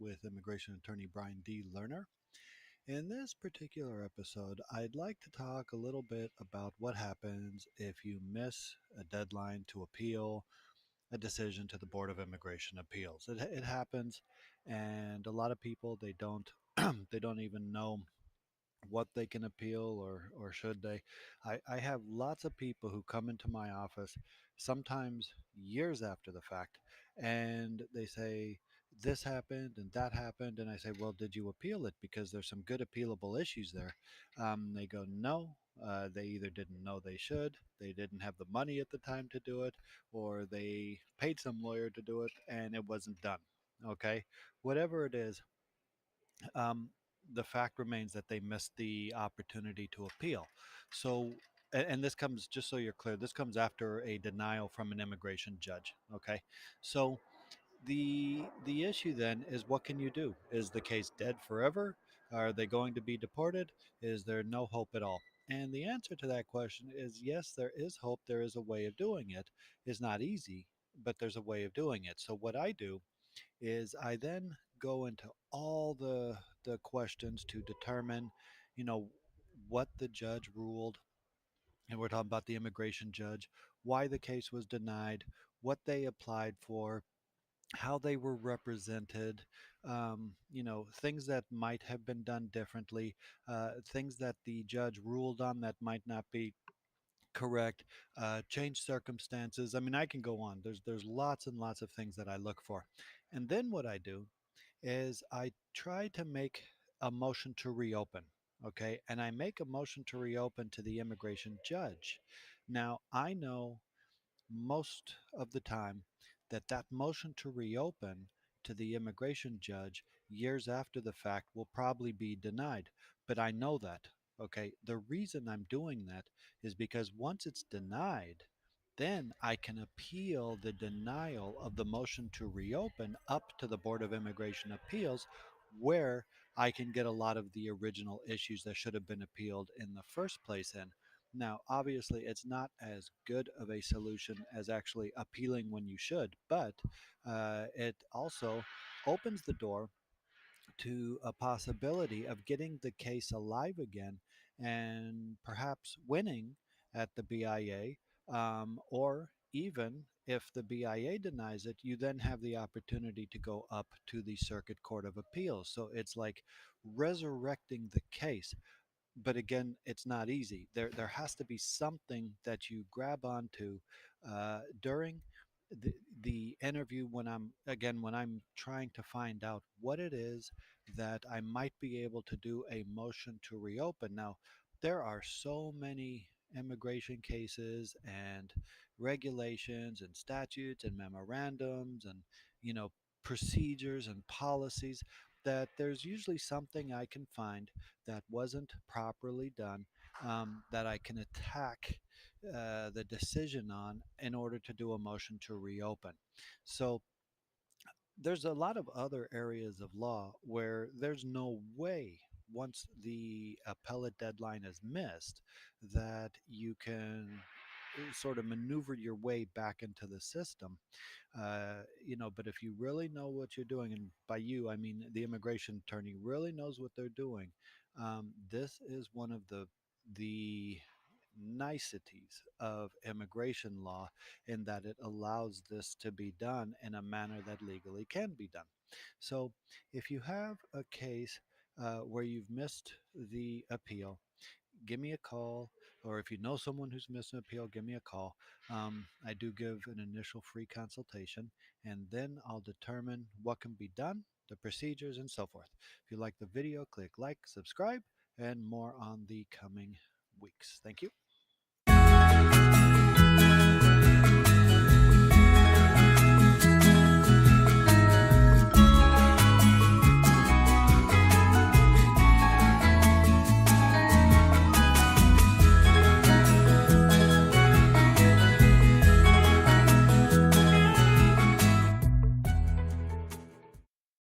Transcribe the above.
with immigration attorney Brian D. Lerner. In this particular episode, I'd like to talk a little bit about what happens if you miss a deadline to appeal a decision to the Board of Immigration Appeals. It happens, and a lot of people they don't they don't even know what they can appeal or should they. I have lots of people who come into my office sometimes years after the fact, and they say this happened and that happened, and I say, well, did you appeal it? Because there's some good appealable issues there. They go, no. They either didn't know they should, they didn't have the money at the time to do it, or they paid some lawyer to do it and it wasn't done. Okay, whatever it is, um, the fact remains that they missed the opportunity to appeal. So, and this comes, just so you're clear, this comes after a denial from an immigration judge. Okay, so the issue then is, what can you do? Is the case dead forever? Are they going to be deported? Is there no hope at all? And the answer to that question is yes, there is hope. There is a way of doing it. It's not easy, but there's a way of doing it. So what I do is I then go into all the questions to determine, you know, what the judge ruled, and we're talking about the immigration judge, why the case was denied, what they applied for, how they were represented, things that might have been done differently, things that the judge ruled on that might not be correct, changed circumstances. I mean, I can go on. There's lots and lots of things that I look for. And then what I do is I try to make a motion to reopen. Okay. And I make a motion to reopen to the immigration judge. Now, I know most of the time that motion to reopen to the immigration judge years after the fact will probably be denied. But I know that. Okay. The reason I'm doing that is because once it's denied, then I can appeal the denial of the motion to reopen up to the Board of Immigration Appeals, where I can get a lot of the original issues that should have been appealed in the first place in. Now, obviously, it's not as good of a solution as actually appealing when you should, but it also opens the door to a possibility of getting the case alive again and perhaps winning at the BIA, or even if the BIA denies it, you then have the opportunity to go up to the Circuit Court of Appeals. So it's like resurrecting the case, but again, it's not easy. There has to be something that you grab onto during the interview, when I'm trying to find out what it is that I might be able to do a motion to reopen. Now, there are so many immigration cases and regulations and statutes and memorandums and procedures and policies, that there's usually something I can find that wasn't properly done, that I can attack the decision on in order to do a motion to reopen. So there's a lot of other areas of law where there's no way, once the appellate deadline is missed, that you can sort of maneuver your way back into the system. But if you really know what you're doing, and by you I mean the immigration attorney really knows what they're doing, this is one of the niceties of immigration law, in that it allows this to be done in a manner that legally can be done. So if you have a case where you've missed the appeal, give me a call, or if you know someone who's missed an appeal, give me a call. I do give an initial free consultation, and then I'll determine what can be done, the procedures, and so forth. If you like the video, click like, subscribe, and more on the coming weeks. Thank you.